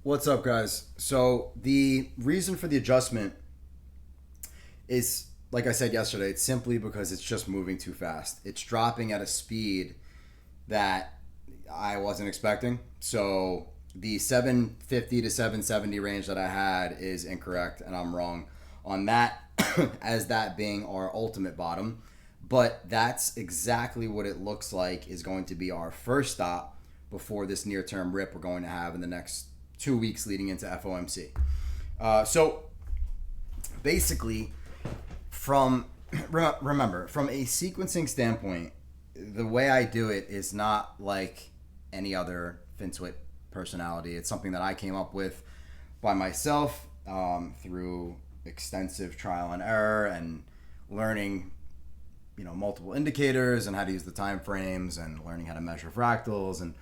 What's up, guys? So the reason for the adjustment is, like I said yesterday, it's simply because it's just moving too fast. It's dropping at a speed that I wasn't expecting. So the 750 to 770 range that I had is incorrect, and I'm wrong on that, as that being our ultimate bottom. But that's exactly what it looks like is going to be our first stop before this near-term rip we're going to have in the next 2 weeks leading into FOMC. So basically, from remember, from a sequencing standpoint, the way I do it is not like any other FinTwit personality. It's something that I came up with by myself through extensive trial and error and learning, multiple indicators and how to use the time frames and learning how to measure fractals and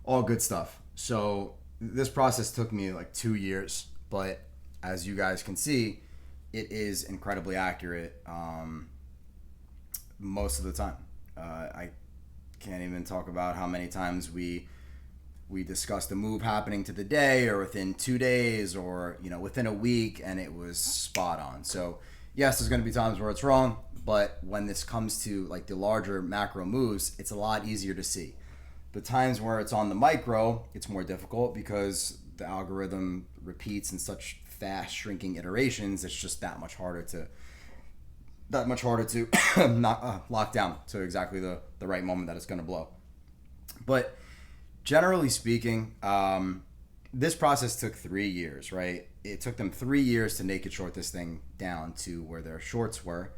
all good stuff. So this process took me like 2 years, but as you guys can see, it is incredibly accurate most of the time. I can't even talk about how many times we discussed a move happening to the day or within 2 days or within a week, and it was spot on. So yes, there's going to be times where it's wrong, but when this comes to like the larger macro moves, it's a lot easier to see. The times where it's on the micro, it's more difficult because the algorithm repeats in such fast shrinking iterations. It's just that much harder to not lock down to exactly the right moment that it's going to blow. But generally speaking, this process took 3 years, right? It took them 3 years to naked short this thing down to where their shorts were,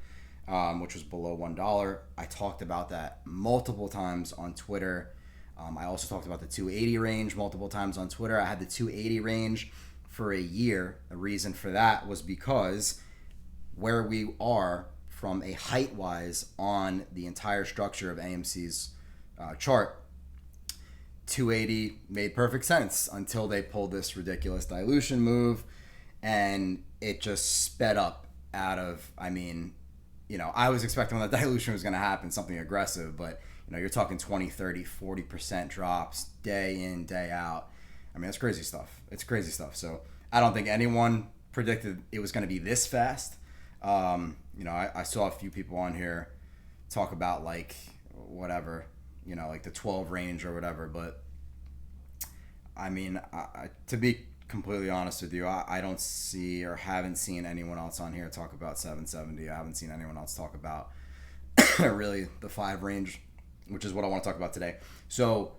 which was below $1. I talked about that multiple times on Twitter. I also talked about the 280 range multiple times on Twitter. I had the 280 range for a year. The reason for that was because where we are from a height-wise on the entire structure of AMC's chart, 280 made perfect sense until they pulled this ridiculous dilution move, and it just sped up out of, I was expecting when the dilution was going to happen, something aggressive, but you're talking 20, 30, 40% drops day in, day out. That's crazy stuff. It's crazy stuff. So I don't think anyone predicted it was going to be this fast. I saw a few people on here talk about like whatever, like the 12 range or whatever. But to be completely honest with you, I don't see or haven't seen anyone else on here talk about 770. I haven't seen anyone else talk about really the 5 range, which is what I want to talk about today. So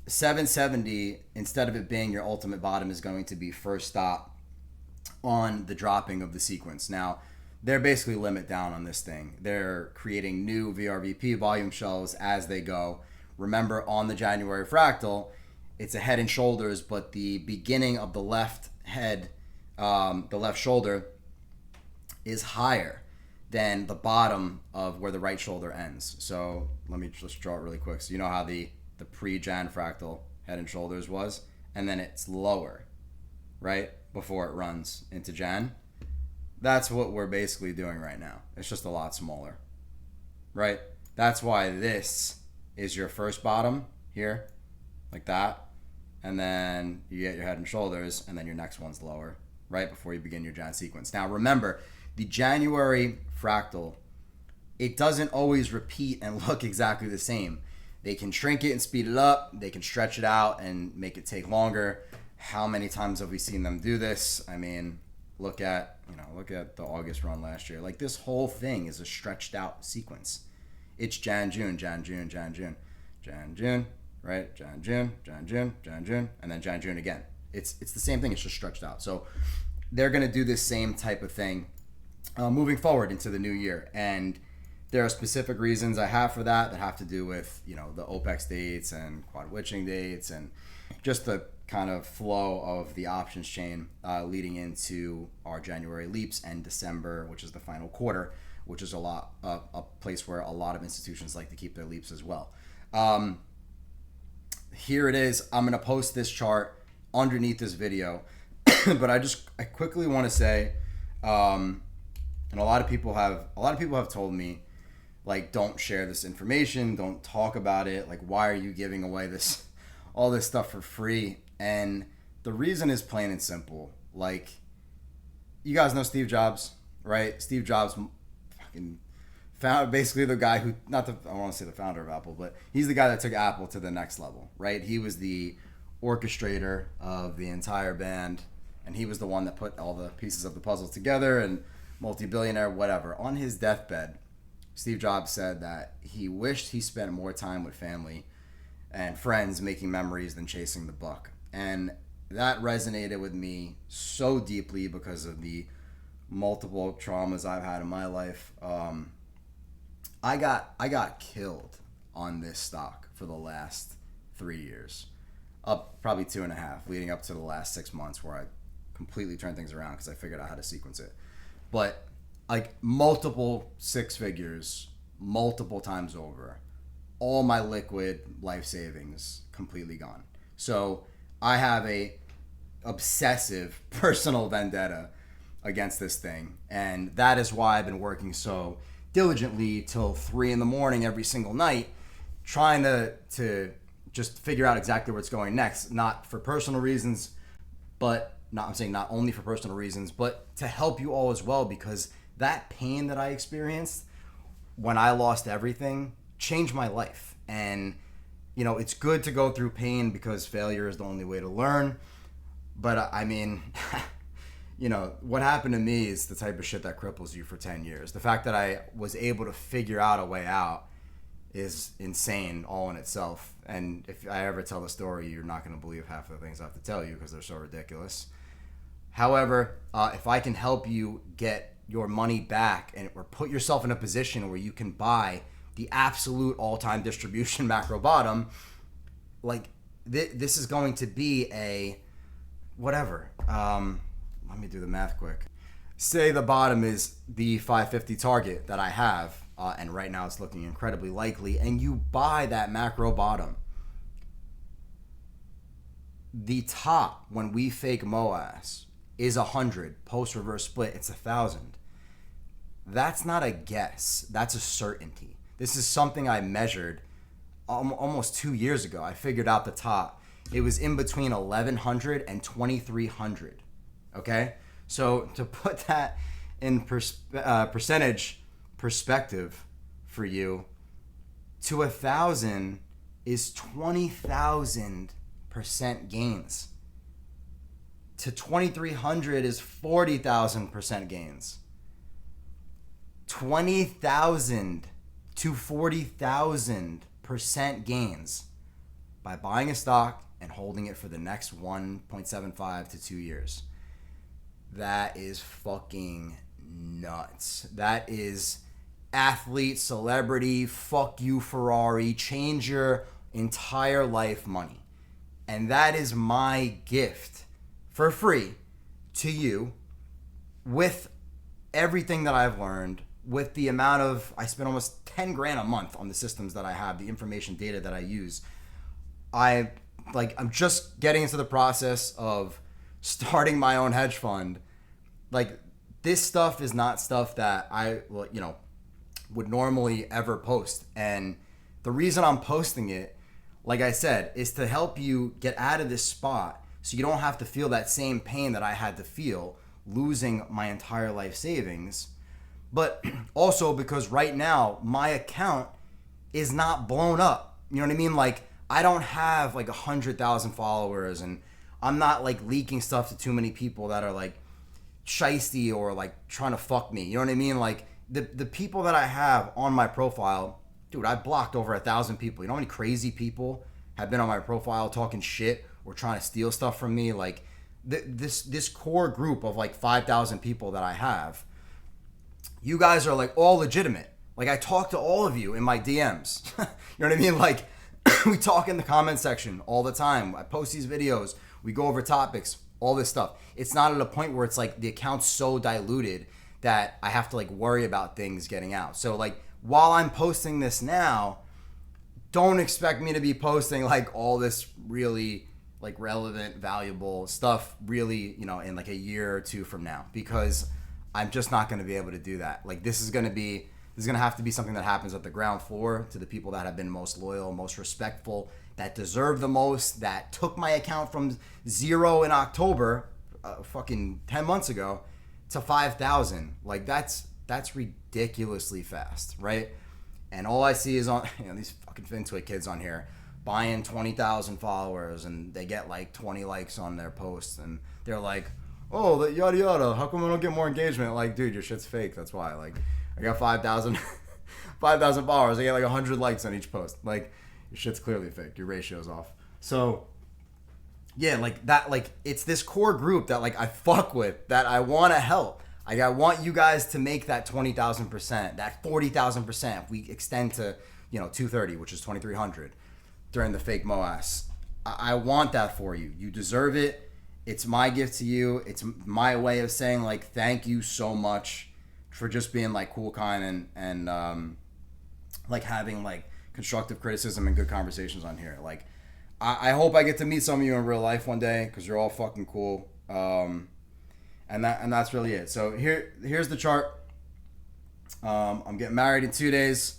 770, instead of it being your ultimate bottom, is going to be first stop on the dropping of the sequence. Now, they're basically limit down on this thing. They're creating new VRVP volume shelves as they go. Remember, on the January fractal, it's a head and shoulders, but the beginning of the left head, the left shoulder, is higher than the bottom of where the right shoulder ends. So let me just draw it really quick. So you know how the pre-Jan fractal head and shoulders was, and then it's lower, right, before it runs into Jan. That's what we're basically doing right now. It's just a lot smaller, right? That's why this is your first bottom here, like that, and then you get your head and shoulders, and then your next one's lower, right, before you begin your Jan sequence. Now remember, the January fractal, it doesn't always repeat and look exactly the same. They can shrink it and speed it up. They can stretch it out and make it take longer. How many times have we seen them do this? Look at the August run last year. Like, this whole thing is a stretched out sequence. It's Jan, June, Jan, June, Jan, June, Jan, June, right? Jan, June, Jan, June, Jan, June, and then Jan, June again. It's the same thing. It's just stretched out. So they're going to do this same type of thing moving forward into the new year. And there are specific reasons I have for that have to do with, the OPEX dates and quad witching dates and just the kind of flow of the options chain leading into our January leaps and December, which is the final quarter, which is a place where a lot of institutions like to keep their leaps as well. Here it is. I'm going to post this chart underneath this video, but I quickly want to say, and a lot of people have told me, like, don't share this information, don't talk about it. Like, why are you giving away all this stuff for free? And The reason is plain and simple. Like, you guys know Steve Jobs, right? Steve Jobs fucking found basically the guy who, I don't want to say the founder of Apple, but he's the guy that took Apple to the next level, right? He was the orchestrator of the entire band, and he was the one that put all the pieces of the puzzle together, and multi-billionaire, whatever. On his deathbed, Steve Jobs said that he wished he spent more time with family and friends making memories than chasing the buck. And that resonated with me so deeply because of the multiple traumas I've had in my life. I got killed on this stock for the last 3 years, up probably 2.5, leading up to the last 6 months where I completely turned things around because I figured out how to sequence it. But like multiple six figures, multiple times over, all my liquid life savings completely gone. So I have a obsessive personal vendetta against this thing, and that is why I've been working so diligently till 3 a.m. every single night, trying to just figure out exactly where it's going next. Not for personal reasons, but I'm saying not only for personal reasons, but to help you all as well, because that pain that I experienced when I lost everything changed my life. And you know, it's good to go through pain because failure is the only way to learn. But I mean, you know, what happened to me is the type of shit that cripples you for 10 years. The fact that I was able to figure out a way out is insane all in itself. And if I ever tell the story, you're not going to believe half of the things I have to tell you because they're so ridiculous. However, if I can help you get your money back or put yourself in a position where you can buy the absolute all-time distribution macro bottom, like this is going to be a whatever. Let me do the math quick. Say the bottom is the 550 target that I have, and right now it's looking incredibly likely, and you buy that macro bottom. The top, when we fake Moas, is 100. Post reverse split, it's 1,000. That's not a guess. That's a certainty. This is something I measured almost 2 years ago. I figured out the top. It was in between 1,100 and 2,300. Okay? So to put that in percentage perspective for you, to 1,000 is 20,000% gains. To 2,300 is 40,000% gains. 20,000 to 40,000% gains by buying a stock and holding it for the next 1.75 to 2 years. That is fucking nuts. That is athlete, celebrity, fuck you Ferrari, change your entire life money. And that is my gift for free to you with everything that I've learned, with the amount of, I spend almost 10 grand a month on the systems that I have, the information data that I use. I'm just getting into the process of starting my own hedge fund. Like, this stuff is not stuff that I would normally ever post. And the reason I'm posting it, like I said, is to help you get out of this spot so you don't have to feel that same pain that I had to feel losing my entire life savings. But also because right now my account is not blown up. You know what I mean? Like, I don't have like 100,000 followers, and I'm not like leaking stuff to too many people that are like shiesty or like trying to fuck me. You know what I mean? Like, the people that I have on my profile, dude, I blocked over 1,000 people. You know how many crazy people have been on my profile talking shit or trying to steal stuff from me? Like, this core group of like 5,000 people that I have, you guys are like all legitimate. Like, I talk to all of you in my DMs. You know what I mean? Like, we talk in the comment section all the time. I post these videos. We go over topics, all this stuff. It's not at a point where it's like the account's so diluted that I have to like worry about things getting out. So like, while I'm posting this now, don't expect me to be posting like all this really like relevant, valuable stuff really, you know, in like a year or two from now, because I'm just not going to be able to do that. Like, this is going to have to be something that happens at the ground floor to the people that have been most loyal, most respectful, that deserve the most, that took my account from 0 in October, fucking 10 months ago, to 5,000. Like that's ridiculously fast, right? And all I see is on these fucking FinTwit kids on here buying 20,000 followers, and they get like 20 likes on their posts, and they're like, oh, the yada yada, how come I don't get more engagement? Like, dude, your shit's fake. That's why. Like, I got 5,000 followers. I get like 100 likes on each post. Like, your shit's clearly fake. Your ratio's off. So yeah, like that, like it's this core group that like I fuck with, that I want to help. Like, I want you guys to make that 20,000%, that 40,000%. If we extend to, 230, which is 2,300 during the fake Moas. I want that for you. You deserve it. It's my gift to you. It's my way of saying, like, thank you so much for just being like cool, kind, and like having like constructive criticism and good conversations on here. Like, I hope I get to meet some of you in real life one day, because you're all fucking cool. And that's really it. So here's the chart. I'm getting married in 2 days.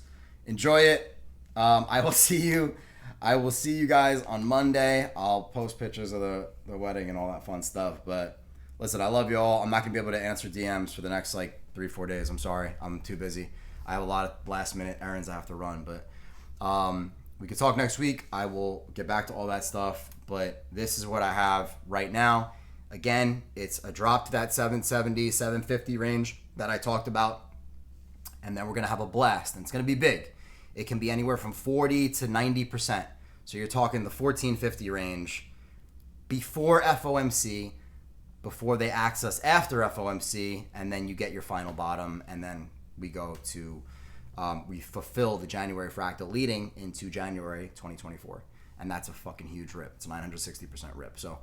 Enjoy it. I will see you guys on Monday. I'll post pictures of the wedding and all that fun stuff. But listen, I love you all. I'm not gonna be able to answer DMs for the next like 3-4 days. I'm sorry. I'm too busy. I have a lot of last minute errands I have to run. But we can talk next week. I will get back to all that stuff. But this is what I have right now. Again, it's a drop to that 770, 750 range that I talked about. And then we're going to have a blast. And it's going to be big. It can be anywhere from 40 to 90%. So you're talking the 1450 range before FOMC, before they axe us after FOMC, and then you get your final bottom. And then we go to, we fulfill the January fractal leading into January 2024. And that's a fucking huge rip. It's a 960% rip. So,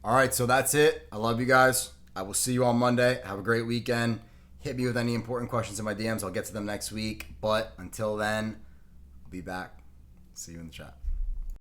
all right, so that's it. I love you guys. I will see you on Monday. Have a great weekend. Hit me with any important questions in my DMs. I'll get to them next week. But until then, I'll be back. See you in the chat.